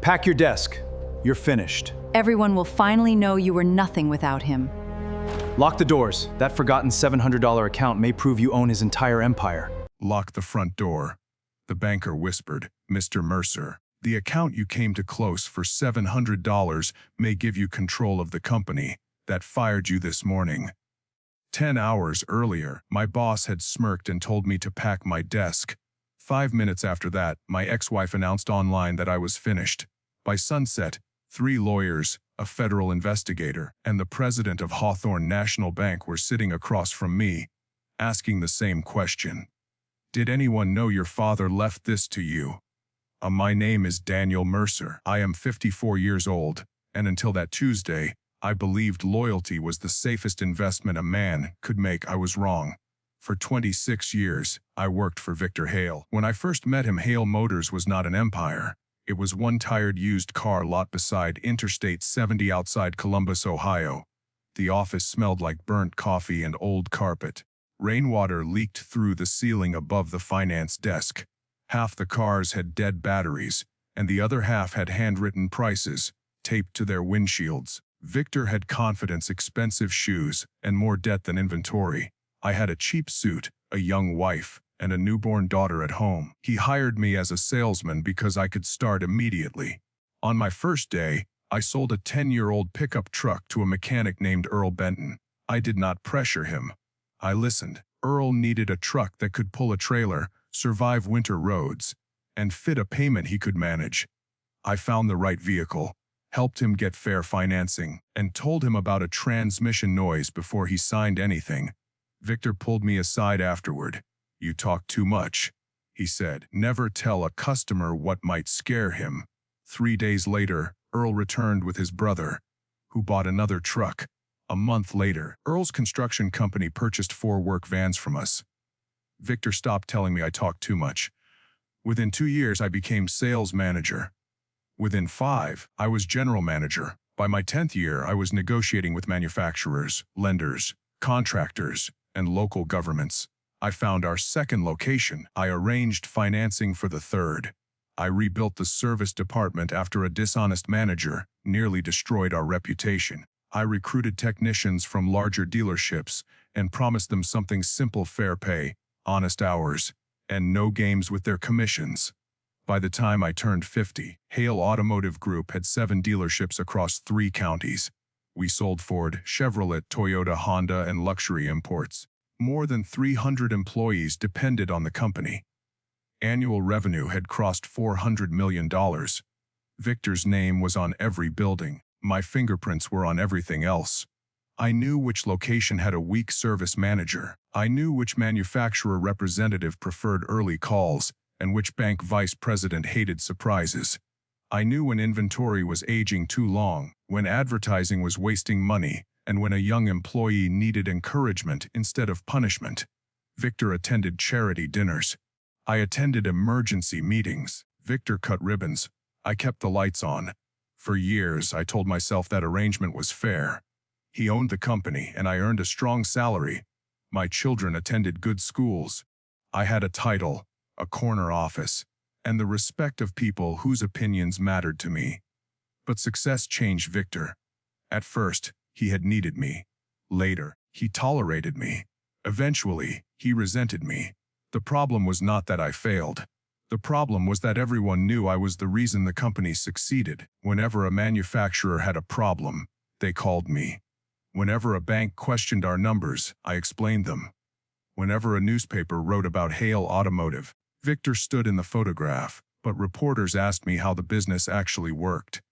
Pack your desk. You're finished. Everyone will finally know you were nothing without him. Lock the doors. That forgotten $700 account may prove you own his entire empire. Lock the front door. The banker whispered, Mr. Mercer, the account you came to close for $700 may give you control of the company that fired you this morning. 10 hours earlier, my boss had smirked and told me to pack my desk. 5 minutes after that, my ex-wife announced online that I was finished. By sunset, 3 lawyers, a federal investigator, and the president of Hawthorne National Bank were sitting across from me, asking the same question. Did anyone know your father left this to you? My name is Daniel Mercer. I am 54 years old, and until that Tuesday, I believed loyalty was the safest investment a man could make. I was wrong. For 26 years, I worked for Victor Hale. When I first met him, Hale Motors was not an empire. It was one tired used car lot beside Interstate 70 outside Columbus, Ohio. The office smelled like burnt coffee and old carpet. Rainwater leaked through the ceiling above the finance desk. Half the cars had dead batteries, and the other half had handwritten prices taped to their windshields. Victor had confidence, expensive shoes, and more debt than inventory. I had a cheap suit, a young wife, and a newborn daughter at home. He hired me as a salesman because I could start immediately. On my first day, I sold a 10-year-old pickup truck to a mechanic named Earl Benton. I did not pressure him. I listened. Earl needed a truck that could pull a trailer, survive winter roads, and fit a payment he could manage. I found the right vehicle, helped him get fair financing, and told him about a transmission noise before he signed anything. Victor pulled me aside afterward. You talk too much, he said. Never tell a customer what might scare him. 3 days later, Earl returned with his brother, who bought another truck. A month later, Earl's construction company purchased 4 work vans from us. Victor stopped telling me I talked too much. Within 2 years, I became sales manager. Within 5, I was general manager. By my 10th year, I was negotiating with manufacturers, lenders, contractors, and local governments. I found our 2nd location. I arranged financing for the 3rd. I rebuilt the service department after a dishonest manager nearly destroyed our reputation. I recruited technicians from larger dealerships and promised them something simple: fair pay, honest hours, and no games with their commissions. By the time I turned 50, Hale Automotive Group had 7 dealerships across 3 counties. We sold Ford, Chevrolet, Toyota, Honda, and luxury imports. More than 300 employees depended on the company. Annual revenue had crossed $400 million. Victor's name was on every building. My fingerprints were on everything else. I knew which location had a weak service manager. I knew which manufacturer representative preferred early calls and which bank vice president hated surprises. I knew when inventory was aging too long, when advertising was wasting money, and when a young employee needed encouragement instead of punishment. Victor attended charity dinners. I attended emergency meetings. Victor cut ribbons. I kept the lights on. For years, I told myself that arrangement was fair. He owned the company, and I earned a strong salary. My children attended good schools. I had a title, a corner office, and the respect of people whose opinions mattered to me. But success changed Victor. At first, he had needed me. Later, he tolerated me. Eventually, he resented me. The problem was not that I failed. The problem was that everyone knew I was the reason the company succeeded. Whenever a manufacturer had a problem, they called me. Whenever a bank questioned our numbers, I explained them. Whenever a newspaper wrote about Hale Automotive, Victor stood in the photograph, but reporters asked me how the business actually worked.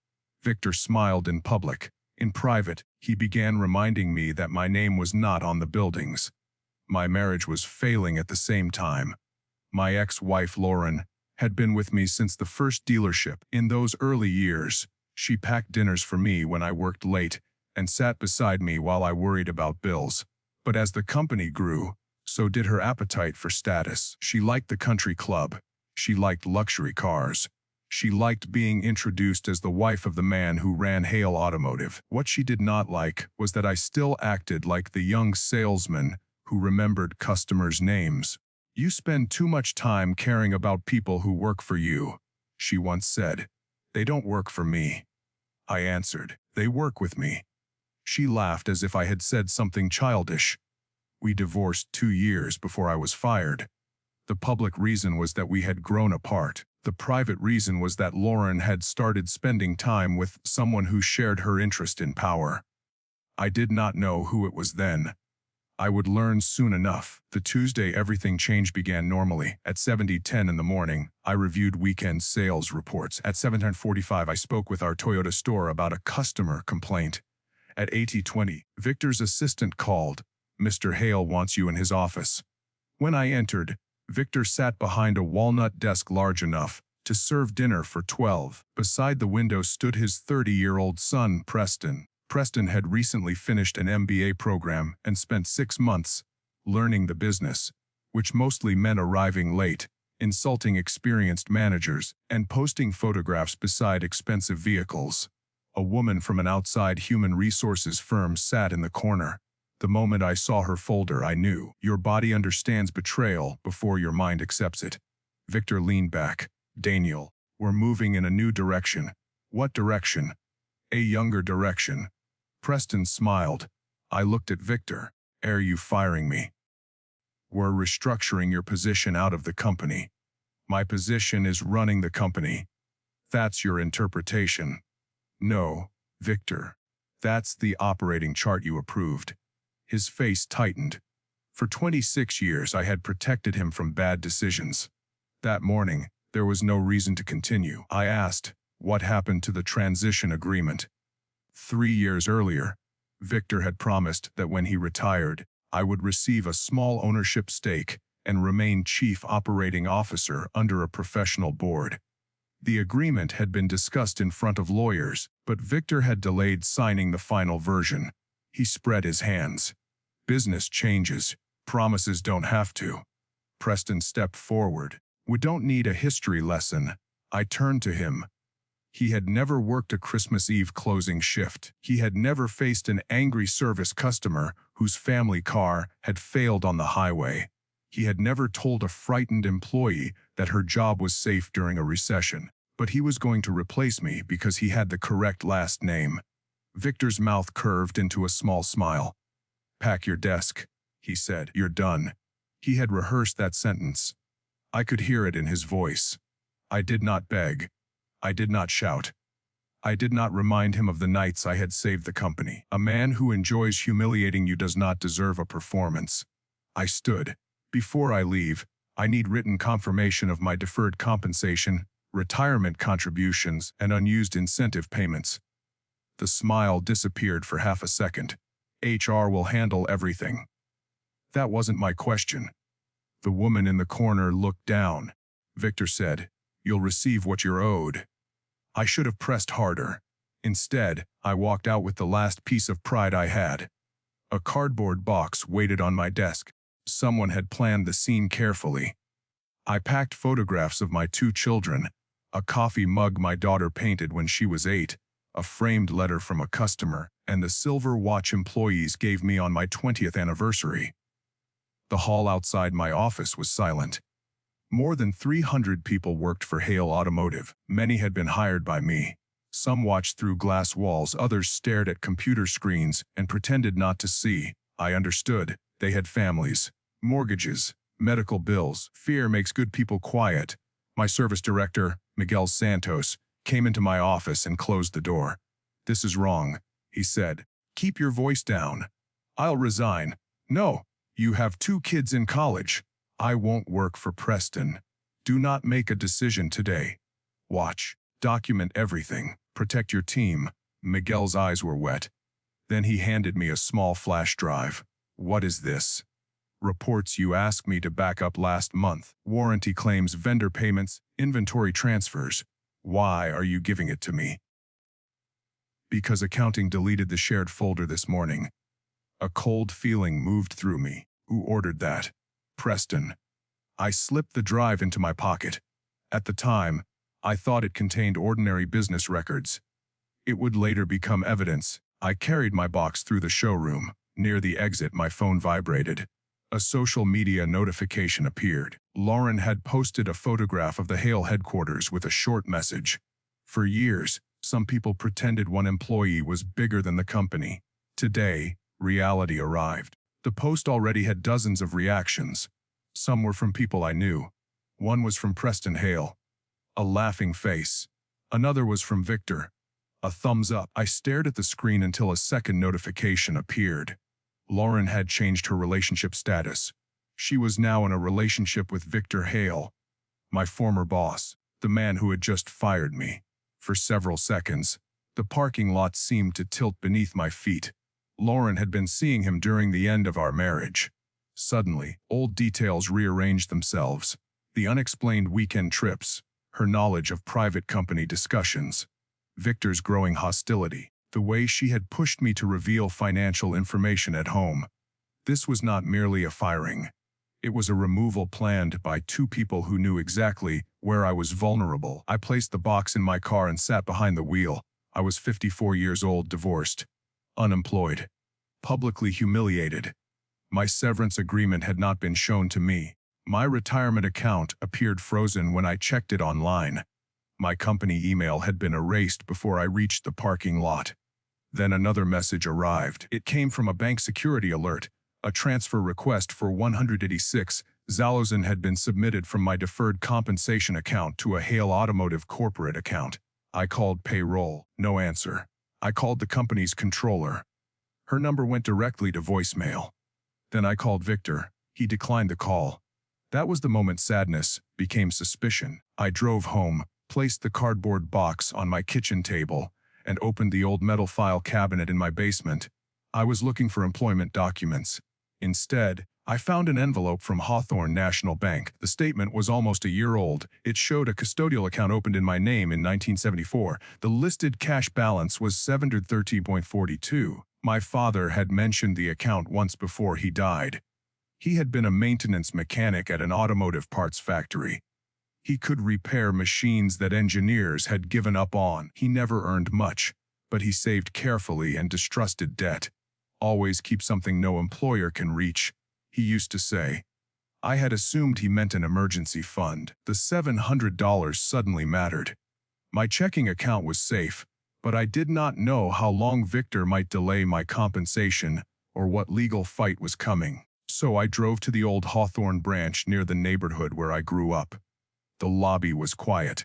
Victor smiled in public. In private, he began reminding me that my name was not on the buildings. My marriage was failing at the same time. My ex-wife, Lauren, had been with me since the first dealership. In those early years, she packed dinners for me when I worked late and sat beside me while I worried about bills. But as the company grew, so did her appetite for status. She liked the country club. She liked luxury cars. She liked being introduced as the wife of the man who ran Hale Automotive. What she did not like was that I still acted like the young salesman who remembered customers' names. "You spend too much time caring about people who work for you," she once said. They don't work for me. I answered. They work with me. She laughed as if I had said something childish. We divorced 2 years before I was fired. The public reason was that we had grown apart. The private reason was that Lauren had started spending time with someone who shared her interest in power. I did not know who it was then. I would learn soon enough. The Tuesday everything changed began normally. At 7:10 in the morning, I reviewed weekend sales reports. At 7:45, I spoke with our Toyota store about a customer complaint. At 8:20, Victor's assistant called. Mr. Hale wants you in his office. When I entered, Victor sat behind a walnut desk large enough to serve dinner for 12. Beside the window stood his 30-year-old son, Preston. Preston had recently finished an MBA program and spent 6 months learning the business, which mostly meant arriving late, insulting experienced managers, and posting photographs beside expensive vehicles. A woman from an outside human resources firm sat in the corner. The moment I saw her folder, I knew. Your body understands betrayal before your mind accepts it. Victor leaned back. Daniel, we're moving in a new direction. What direction? A younger direction. Preston smiled. I looked at Victor. Are you firing me? We're restructuring your position out of the company. My position is running the company. That's your interpretation. No, Victor. That's the operating chart you approved. His face tightened. For 26 years I had protected him from bad decisions. That morning, there was no reason to continue. I asked, what happened to the transition agreement? 3 years earlier, Victor had promised that when he retired, I would receive a small ownership stake and remain chief operating officer under a professional board. The agreement had been discussed in front of lawyers, but Victor had delayed signing the final version. He spread his hands. Business changes. Promises don't have to. Preston stepped forward. We don't need a history lesson. I turned to him. He had never worked a Christmas Eve closing shift. He had never faced an angry service customer whose family car had failed on the highway. He had never told a frightened employee that her job was safe during a recession. But he was going to replace me because he had the correct last name. Victor's mouth curved into a small smile. Pack your desk, he said. You're done. He had rehearsed that sentence. I could hear it in his voice. I did not beg. I did not shout. I did not remind him of the nights I had saved the company. A man who enjoys humiliating you does not deserve a performance. I stood. Before I leave, I need written confirmation of my deferred compensation, retirement contributions, and unused incentive payments. The smile disappeared for half a second. HR will handle everything. That wasn't my question. The woman in the corner looked down. Victor said, "You'll receive what you're owed." I should have pressed harder. Instead, I walked out with the last piece of pride I had. A cardboard box waited on my desk. Someone had planned the scene carefully. I packed photographs of my 2 children, a coffee mug my daughter painted when she was 8, a framed letter from a customer, and the silver watch employees gave me on my 20th anniversary. The hall outside my office was silent. More than 300 people worked for Hale Automotive. Many had been hired by me. Some watched through glass walls, others stared at computer screens and pretended not to see. I understood. They had families, mortgages, medical bills. Fear makes good people quiet. My service director, Miguel Santos, came into my office and closed the door. "This is wrong," he said. "Keep your voice down." "I'll resign." "No, you have 2 kids in college." "I won't work for Preston." "Do not make a decision today. Watch. Document everything. Protect your team." Miguel's eyes were wet. Then he handed me a small flash drive. "What is this?" "Reports you asked me to back up last month. Warranty claims, vendor payments, inventory transfers. Why are you giving it to me?" "Because accounting deleted the shared folder this morning." A cold feeling moved through me. Who ordered that? Preston. I slipped the drive into my pocket. At the time, I thought it contained ordinary business records. It would later become evidence. I carried my box through the showroom. Near the exit, my phone vibrated. A social media notification appeared. Lauren had posted a photograph of the Hale headquarters with a short message. For years, some people pretended one employee was bigger than the company. Today, reality arrived. The post already had dozens of reactions. Some were from people I knew. One was from Preston Hale. A laughing face. Another was from Victor. A thumbs up. I stared at the screen until a second notification appeared. Lauren had changed her relationship status. She was now in a relationship with Victor Hale, my former boss, the man who had just fired me. For several seconds, the parking lot seemed to tilt beneath my feet. Lauren had been seeing him during the end of our marriage. Suddenly, old details rearranged themselves. The unexplained weekend trips, her knowledge of private company discussions, Victor's growing hostility, the way she had pushed me to reveal financial information at home. This was not merely a firing. It was a removal planned by two people who knew exactly where I was vulnerable. I placed the box in my car and sat behind the wheel. I was 54 years old, divorced, unemployed, publicly humiliated. My severance agreement had not been shown to me. My retirement account appeared frozen when I checked it online. My company email had been erased before I reached the parking lot. Then another message arrived. It came from a bank security alert. A transfer request for $186,000 had been submitted from my deferred compensation account to a Hale Automotive corporate account. I called payroll. No answer. I called the company's controller. Her number went directly to voicemail. Then I called Victor. He declined the call. That was the moment sadness became suspicion. I drove home, placed the cardboard box on my kitchen table, and opened the old metal file cabinet in my basement. I was looking for employment documents. Instead, I found an envelope from Hawthorne National Bank. The statement was almost a year old. It showed a custodial account opened in my name in 1974. The listed cash balance was $730.42. My father had mentioned the account once before he died. He had been a maintenance mechanic at an automotive parts factory. He could repair machines that engineers had given up on. He never earned much, but he saved carefully and distrusted debt. Always keep something no employer can reach, he used to say. I had assumed he meant an emergency fund. The $700 suddenly mattered. My checking account was safe, but I did not know how long Victor might delay my compensation or what legal fight was coming. So I drove to the old Hawthorne branch near the neighborhood where I grew up. The lobby was quiet.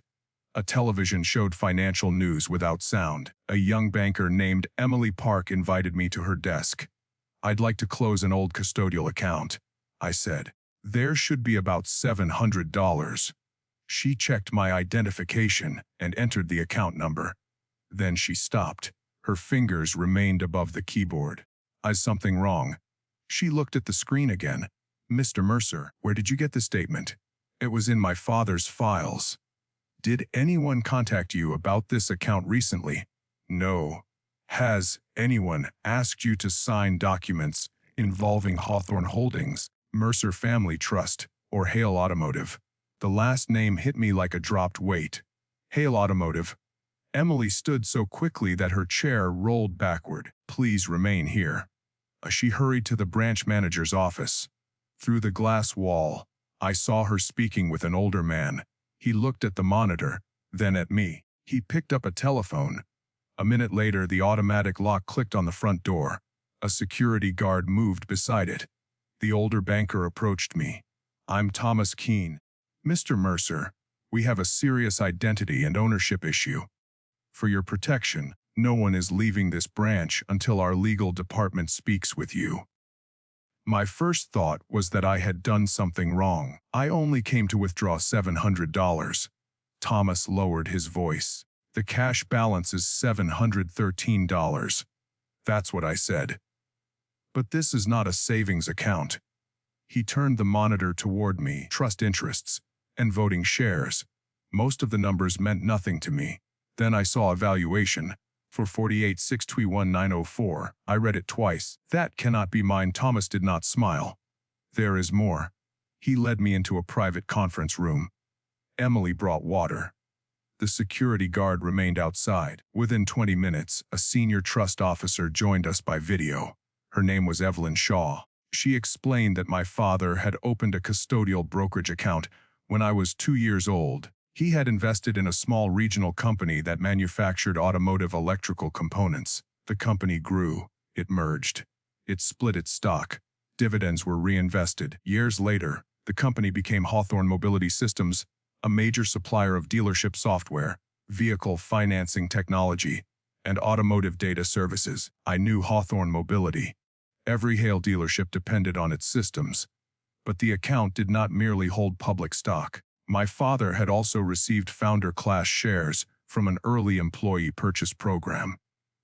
A television showed financial news without sound. A young banker named Emily Park invited me to her desk. I'd like to close an old custodial account, I said. There should be about $700. She checked my identification and entered the account number. Then she stopped. Her fingers remained above the keyboard. Is something wrong? She looked at the screen again. Mr. Mercer, where did you get the statement? It was in my father's files. Did anyone contact you about this account recently? No. Has anyone asked you to sign documents involving Hawthorne Holdings, Mercer Family Trust, or Hale Automotive? The last name hit me like a dropped weight. Hale Automotive. Emily stood so quickly that her chair rolled backward. Please remain here. She hurried to the branch manager's office. Through the glass wall, I saw her speaking with an older man. He looked at the monitor, then at me. He picked up a telephone. A minute later, the automatic lock clicked on the front door. A security guard moved beside it. The older banker approached me. I'm Thomas Keene. Mr. Mercer, we have a serious identity and ownership issue. For your protection, no one is leaving this branch until our legal department speaks with you. My first thought was that I had done something wrong. I only came to withdraw $700. Thomas lowered his voice. The cash balance is $713. That's what I said. But this is not a savings account. He turned the monitor toward me. Trust interests and voting shares. Most of the numbers meant nothing to me. Then I saw a valuation. For $48,621,904. I read it twice. That cannot be mine. Thomas did not smile. There is more. He led me into a private conference room. Emily brought water. The security guard remained outside. Within 20 minutes, a senior trust officer joined us by video. Her name was Evelyn Shaw. She explained that my father had opened a custodial brokerage account when I was 2 years old. He had invested in a small regional company that manufactured automotive electrical components. The company grew. It merged. It split its stock. Dividends were reinvested. Years later, the company became Hawthorne Mobility Systems, a major supplier of dealership software, vehicle financing technology, and automotive data services. I knew Hawthorne Mobility. Every Hale dealership depended on its systems. But the account did not merely hold public stock. My father had also received founder-class shares from an early employee purchase program.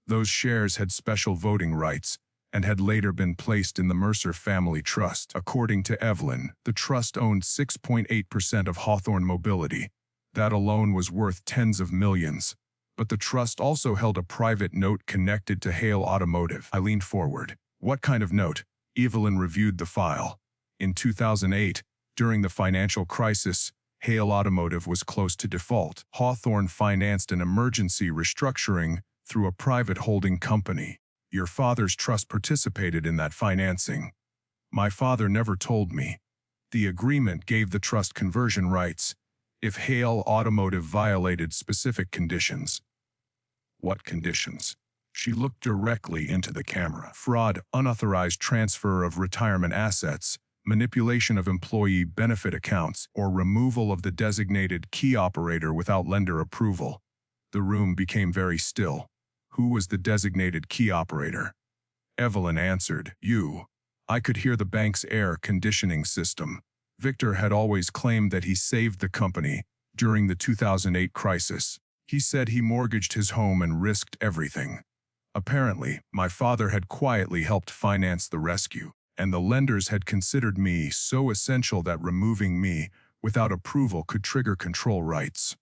Those shares had special voting rights and had later been placed in the Mercer Family Trust. According to Evelyn, the trust owned 6.8% of Hawthorne Mobility. That alone was worth tens of millions. But the trust also held a private note connected to Hale Automotive. I leaned forward. What kind of note? Evelyn reviewed the file. In 2008, during the financial crisis, Hale Automotive was close to default. Hawthorne financed an emergency restructuring through a private holding company. Your father's trust participated in that financing. My father never told me. The agreement gave the trust conversion rights if Hale Automotive violated specific conditions. What conditions? She looked directly into the camera. Fraud, unauthorized transfer of retirement assets, manipulation of employee benefit accounts, or removal of the designated key operator without lender approval. The room became very still. Who was the designated key operator? Evelyn answered, You. I could hear the bank's air conditioning system. Victor had always claimed that he saved the company during the 2008 crisis. He said he mortgaged his home and risked everything. Apparently, my father had quietly helped finance the rescue, and the lenders had considered me so essential that removing me without approval could trigger control rights.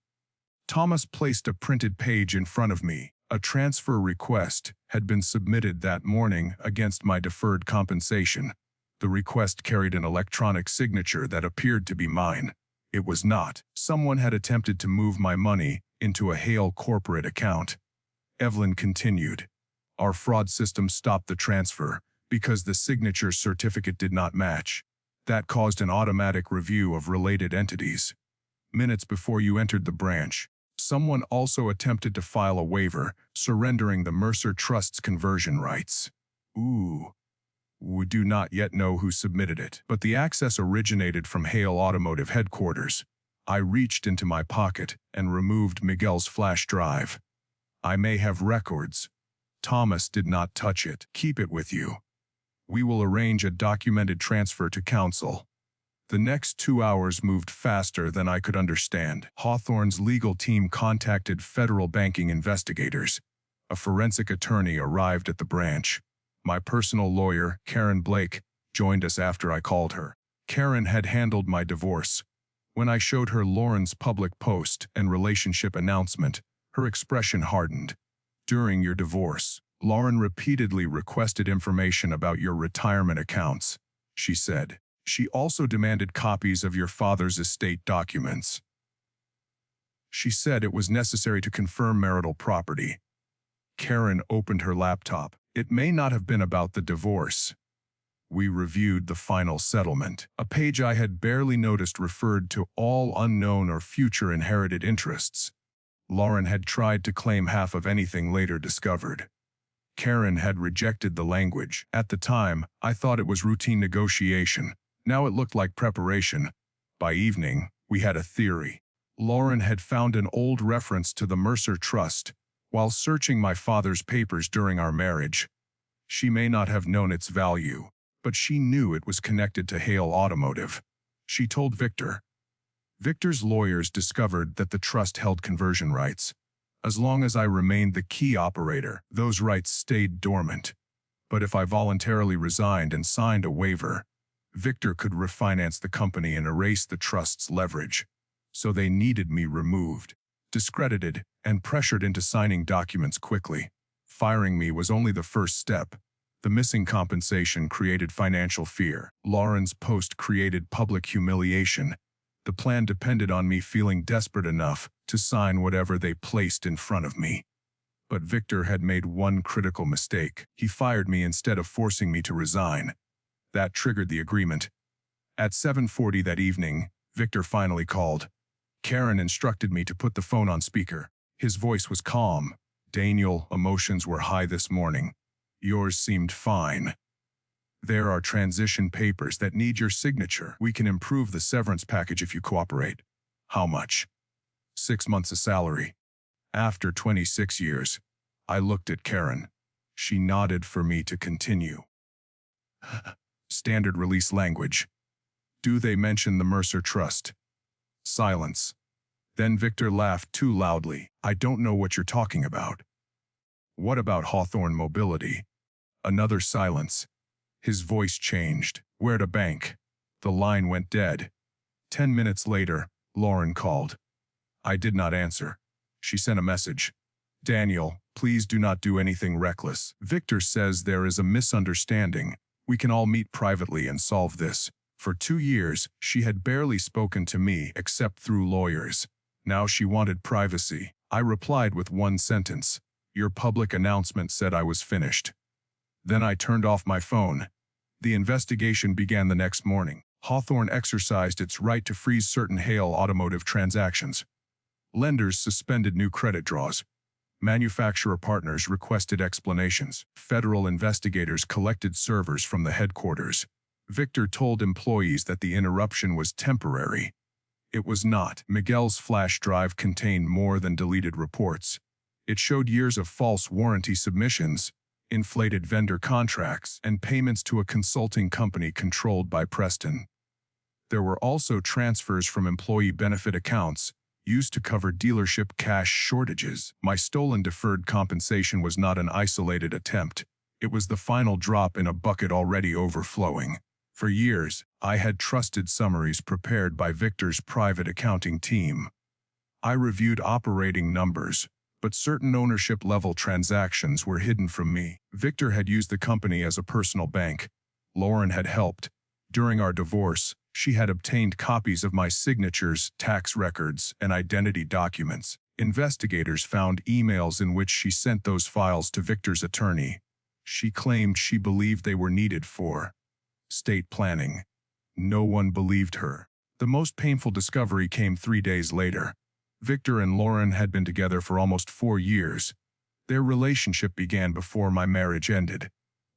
Thomas placed a printed page in front of me. A transfer request had been submitted that morning against my deferred compensation. The request carried an electronic signature that appeared to be mine. It was not. Someone had attempted to move my money into a Hale corporate account. Evelyn continued. Our fraud system stopped the transfer because the signature certificate did not match. That caused an automatic review of related entities. Minutes before you entered the branch, someone also attempted to file a waiver, surrendering the Mercer Trust's conversion rights. We do not yet know who submitted it, but the access originated from Hale Automotive headquarters. I reached into my pocket and removed Miguel's flash drive. I may have records. Thomas did not touch it. Keep it with you. We will arrange a documented transfer to counsel. The next 2 hours moved faster than I could understand. Hawthorne's legal team contacted federal banking investigators. A forensic attorney arrived at the branch. My personal lawyer, Karen Blake, joined us after I called her. Karen had handled my divorce. When I showed her Lauren's public post and relationship announcement, her expression hardened. During your divorce, Lauren repeatedly requested information about your retirement accounts, she said. She also demanded copies of your father's estate documents. She said it was necessary to confirm marital property. Karen opened her laptop. It may not have been about the divorce. We reviewed the final settlement. A page I had barely noticed referred to all unknown or future inherited interests. Lauren had tried to claim half of anything later discovered. Karen had rejected the language. At the time, I thought it was routine negotiation. Now it looked like preparation. By evening, we had a theory. Lauren had found an old reference to the Mercer Trust while searching my father's papers during our marriage. She may not have known its value, but she knew it was connected to Hale Automotive. She told Victor. Victor's lawyers discovered that the trust held conversion rights. As long as I remained the key operator, those rights stayed dormant. But if I voluntarily resigned and signed a waiver, Victor could refinance the company and erase the trust's leverage. So they needed me removed, discredited, and pressured into signing documents quickly. Firing me was only the first step. The missing compensation created financial fear. Lauren's post created public humiliation. The plan depended on me feeling desperate enough to sign whatever they placed in front of me. But Victor had made one critical mistake. He fired me instead of forcing me to resign. That triggered the agreement. At 7:40 that evening, Victor finally called. Karen instructed me to put the phone on speaker. His voice was calm. Daniel, emotions were high this morning. Yours seemed fine. There are transition papers that need your signature. We can improve the severance package if you cooperate. How much? 6 months of salary. After 26 years, I looked at Karen. She nodded for me to continue. Standard release language. Do they mention the Mercer Trust? Silence. Then Victor laughed too loudly. I don't know what you're talking about. What about Hawthorne Mobility? Another silence. His voice changed. Where to bank? The line went dead. 10 minutes later, Lauren called. I did not answer. She sent a message. Daniel, please do not do anything reckless. Victor says there is a misunderstanding. We can all meet privately and solve this. For 2 years, she had barely spoken to me except through lawyers. Now she wanted privacy. I replied with one sentence. Your public announcement said I was finished. Then I turned off my phone. The investigation began the next morning. Hawthorne exercised its right to freeze certain Hale automotive transactions. Lenders suspended new credit draws. Manufacturer partners requested explanations. Federal investigators collected servers from the headquarters. Victor told employees that the interruption was temporary. It was not. Miguel's flash drive contained more than deleted reports. It showed years of false warranty submissions, inflated vendor contracts, and payments to a consulting company controlled by Preston. There were also transfers from employee benefit accounts, used to cover dealership cash shortages. My stolen deferred compensation was not an isolated attempt. It was the final drop in a bucket already overflowing. For years, I had trusted summaries prepared by Victor's private accounting team. I reviewed operating numbers, but certain ownership-level transactions were hidden from me. Victor had used the company as a personal bank. Lauren had helped. During our divorce, she had obtained copies of my signatures, tax records, and identity documents. Investigators found emails in which she sent those files to Victor's attorney. She claimed she believed they were needed for estate planning. No one believed her. The most painful discovery came 3 days later. Victor and Lauren had been together for almost 4 years. Their relationship began before my marriage ended.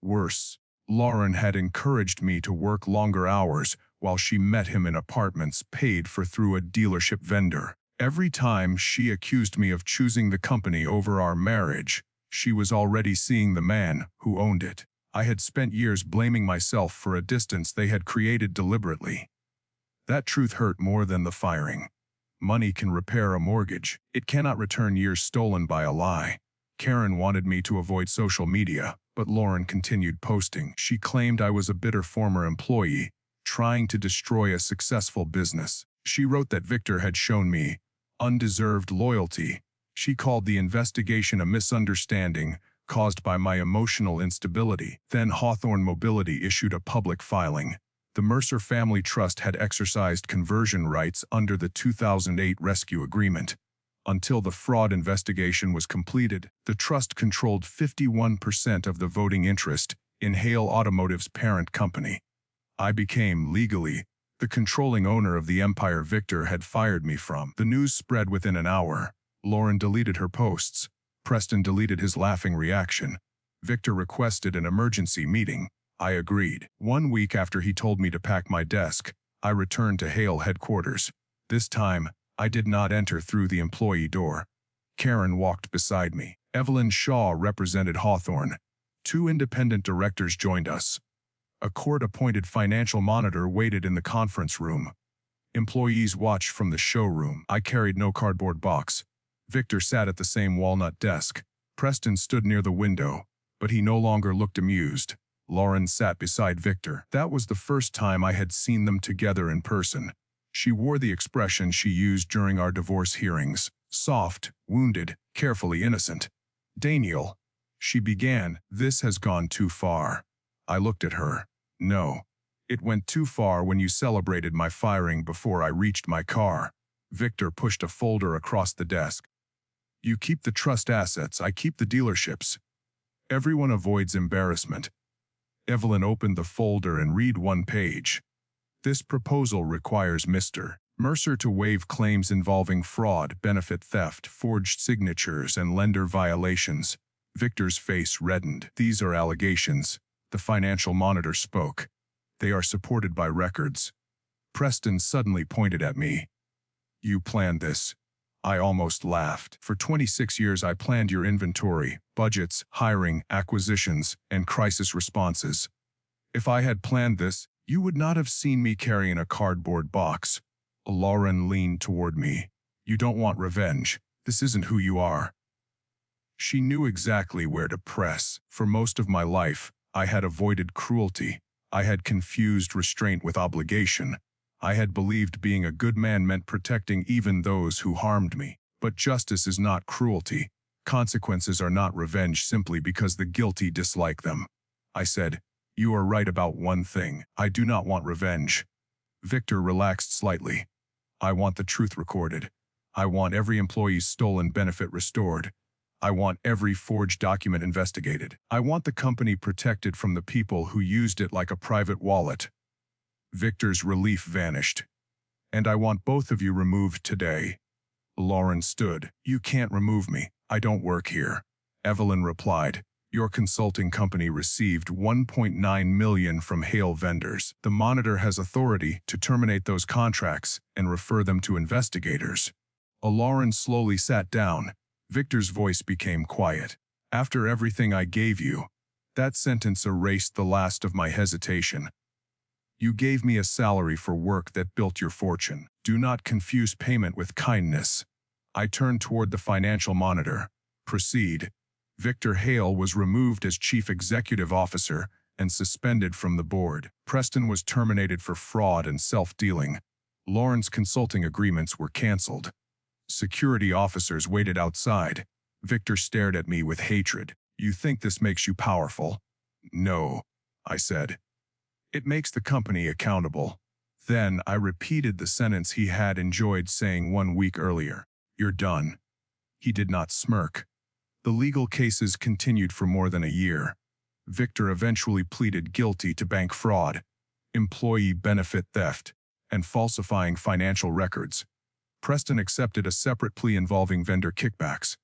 Worse, Lauren had encouraged me to work longer hours while she met him in apartments paid for through a dealership vendor. Every time she accused me of choosing the company over our marriage, she was already seeing the man who owned it. I had spent years blaming myself for a distance they had created deliberately. That truth hurt more than the firing. Money can repair a mortgage. It cannot return years stolen by a lie. Karen wanted me to avoid social media, but Lauren continued posting. She claimed I was a bitter former employee, trying to destroy a successful business. She wrote that Victor had shown me undeserved loyalty. She called the investigation a misunderstanding caused by my emotional instability. Then Hawthorne Mobility issued a public filing. The Mercer Family Trust had exercised conversion rights under the 2008 rescue agreement. Until the fraud investigation was completed, the trust controlled 51% of the voting interest in Hale Automotive's parent company. I became, legally, the controlling owner of the empire Victor had fired me from. The news spread within an hour. Lauren deleted her posts. Preston deleted his laughing reaction. Victor requested an emergency meeting. I agreed. 1 week after he told me to pack my desk, I returned to Hale headquarters. This time, I did not enter through the employee door. Karen walked beside me. Evelyn Shaw represented Hawthorne. 2 independent directors joined us. A court-appointed financial monitor waited in the conference room. Employees watched from the showroom. I carried no cardboard box. Victor sat at the same walnut desk. Preston stood near the window, but he no longer looked amused. Lauren sat beside Victor. That was the first time I had seen them together in person. She wore the expression she used during our divorce hearings. Soft, wounded, carefully innocent. Daniel, she began, this has gone too far. I looked at her. No. It went too far when you celebrated my firing before I reached my car. Victor pushed a folder across the desk. You keep the trust assets, I keep the dealerships. Everyone avoids embarrassment. Evelyn opened the folder and read one page. This proposal requires Mr. Mercer to waive claims involving fraud, benefit theft, forged signatures, and lender violations. Victor's face reddened. These are allegations. The financial monitor spoke. They are supported by records. Preston suddenly pointed at me. You planned this. I almost laughed. For 26 years I planned your inventory, budgets, hiring, acquisitions, and crisis responses. If I had planned this, you would not have seen me carrying a cardboard box. Lauren leaned toward me. You don't want revenge. This isn't who you are. She knew exactly where to press. For most of my life, I had avoided cruelty. I had confused restraint with obligation. I had believed being a good man meant protecting even those who harmed me. But justice is not cruelty. Consequences are not revenge simply because the guilty dislike them. I said, you are right about one thing. I do not want revenge. Victor relaxed slightly. I want the truth recorded. I want every employee's stolen benefit restored. I want every forged document investigated. I want the company protected from the people who used it like a private wallet. Victor's relief vanished. And I want both of you removed today. Lauren stood. You can't remove me. I don't work here. Evelyn replied. Your consulting company received $1.9 million from Hale vendors. The monitor has authority to terminate those contracts and refer them to investigators. Lauren slowly sat down. Victor's voice became quiet. After everything I gave you, that sentence erased the last of my hesitation. You gave me a salary for work that built your fortune. Do not confuse payment with kindness. I turned toward the financial monitor. Proceed. Victor Hale was removed as chief executive officer and suspended from the board. Preston was terminated for fraud and self-dealing. Lauren's consulting agreements were canceled. Security officers waited outside. Victor stared at me with hatred. You think this makes you powerful? No, I said. It makes the company accountable. Then I repeated the sentence he had enjoyed saying 1 week earlier. You're done. He did not smirk. The legal cases continued for more than a year. Victor eventually pleaded guilty to bank fraud, employee benefit theft, and falsifying financial records. Preston accepted a separate plea involving vendor kickbacks.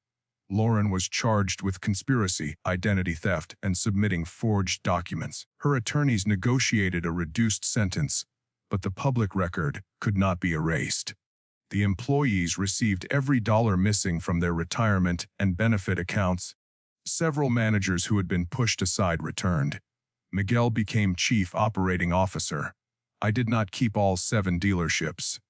Lauren was charged with conspiracy, identity theft, and submitting forged documents. Her attorneys negotiated a reduced sentence, but the public record could not be erased. The employees received every dollar missing from their retirement and benefit accounts. Several managers who had been pushed aside returned. Miguel became chief operating officer. I did not keep all 7 dealerships.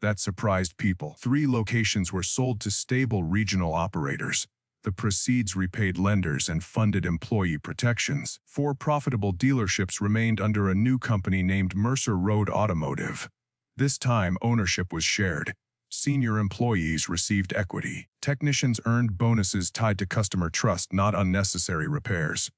That surprised people. 3 locations were sold to stable regional operators. The proceeds repaid lenders and funded employee protections. 4 profitable dealerships remained under a new company named Mercer Road Automotive. This time, ownership was shared. Senior employees received equity. Technicians earned bonuses tied to customer trust, not unnecessary repairs.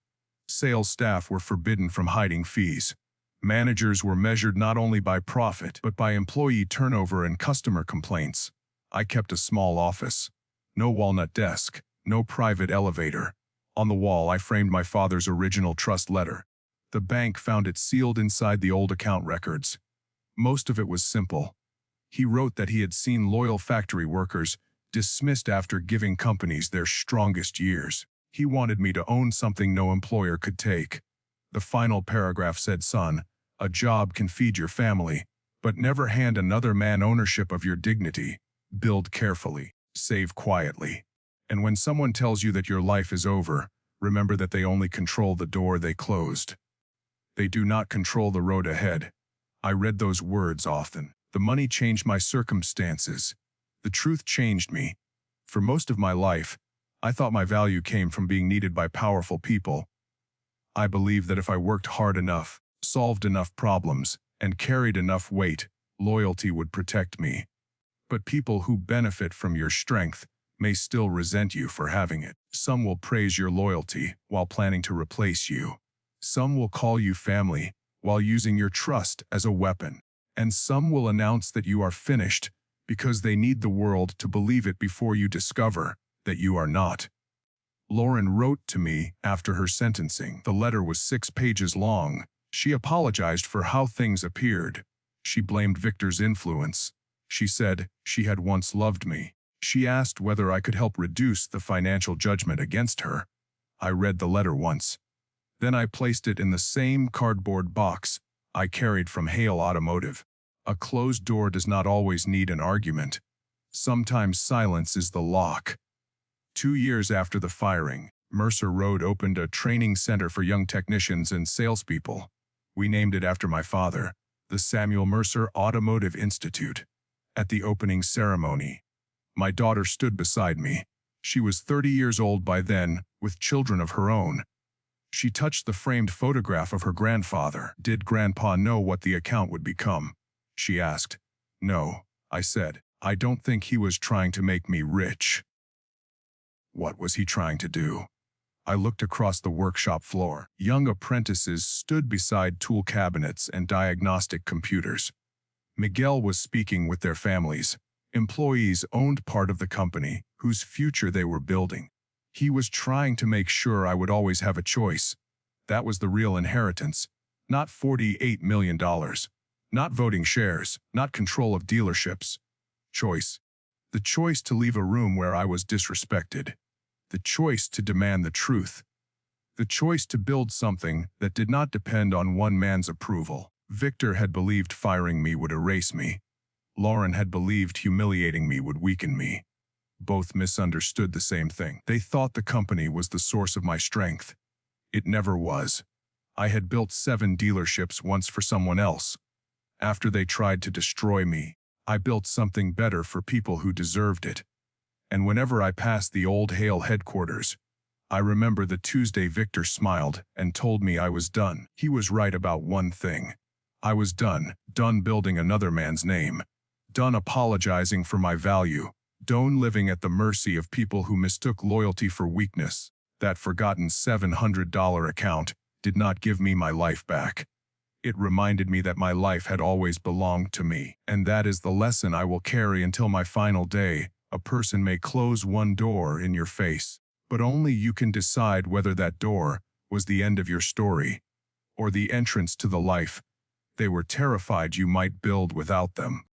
Sales staff were forbidden from hiding fees. Managers were measured not only by profit, but by employee turnover and customer complaints. I kept a small office. No walnut desk, no private elevator. On the wall, I framed my father's original trust letter. The bank found it sealed inside the old account records. Most of it was simple. He wrote that he had seen loyal factory workers dismissed after giving companies their strongest years. He wanted me to own something no employer could take. The final paragraph said, son, a job can feed your family, but never hand another man ownership of your dignity. Build carefully, save quietly. And when someone tells you that your life is over, remember that they only control the door they closed. They do not control the road ahead. I read those words often. The money changed my circumstances. The truth changed me. For most of my life, I thought my value came from being needed by powerful people. I believed that if I worked hard enough, solved enough problems, and carried enough weight, loyalty would protect me. But people who benefit from your strength may still resent you for having it. Some will praise your loyalty while planning to replace you. Some will call you family while using your trust as a weapon. And some will announce that you are finished because they need the world to believe it before you discover that you are not. Lauren wrote to me after her sentencing. The letter was 6 pages long. She apologized for how things appeared. She blamed Victor's influence. She said she had once loved me. She asked whether I could help reduce the financial judgment against her. I read the letter once. Then I placed it in the same cardboard box I carried from Hale Automotive. A closed door does not always need an argument. Sometimes silence is the lock. 2 years after the firing, Mercer Road opened a training center for young technicians and salespeople. We named it after my father, the Samuel Mercer Automotive Institute. At the opening ceremony, my daughter stood beside me. She was 30 years old by then, with children of her own. She touched the framed photograph of her grandfather. Did Grandpa know what the account would become? She asked. No, I said. I don't think he was trying to make me rich. What was he trying to do? I looked across the workshop floor. Young apprentices stood beside tool cabinets and diagnostic computers. Miguel was speaking with their families. Employees owned part of the company, whose future they were building. He was trying to make sure I would always have a choice. That was the real inheritance. Not $48 million. Not voting shares. Not control of dealerships. Choice. The choice to leave a room where I was disrespected. The choice to demand the truth. The choice to build something that did not depend on one man's approval. Victor had believed firing me would erase me. Lauren had believed humiliating me would weaken me. Both misunderstood the same thing. They thought the company was the source of my strength. It never was. I had built 7 dealerships once for someone else. After they tried to destroy me, I built something better for people who deserved it. And whenever I passed the old Hale headquarters, I remember the Tuesday Victor smiled and told me I was done. He was right about one thing. I was done building another man's name, done apologizing for my value, done living at the mercy of people who mistook loyalty for weakness. That forgotten $700 account did not give me my life back. It reminded me that my life had always belonged to me, and that is the lesson I will carry until my final day. A person may close one door in your face, but only you can decide whether that door was the end of your story or the entrance to the life they were terrified you might build without them.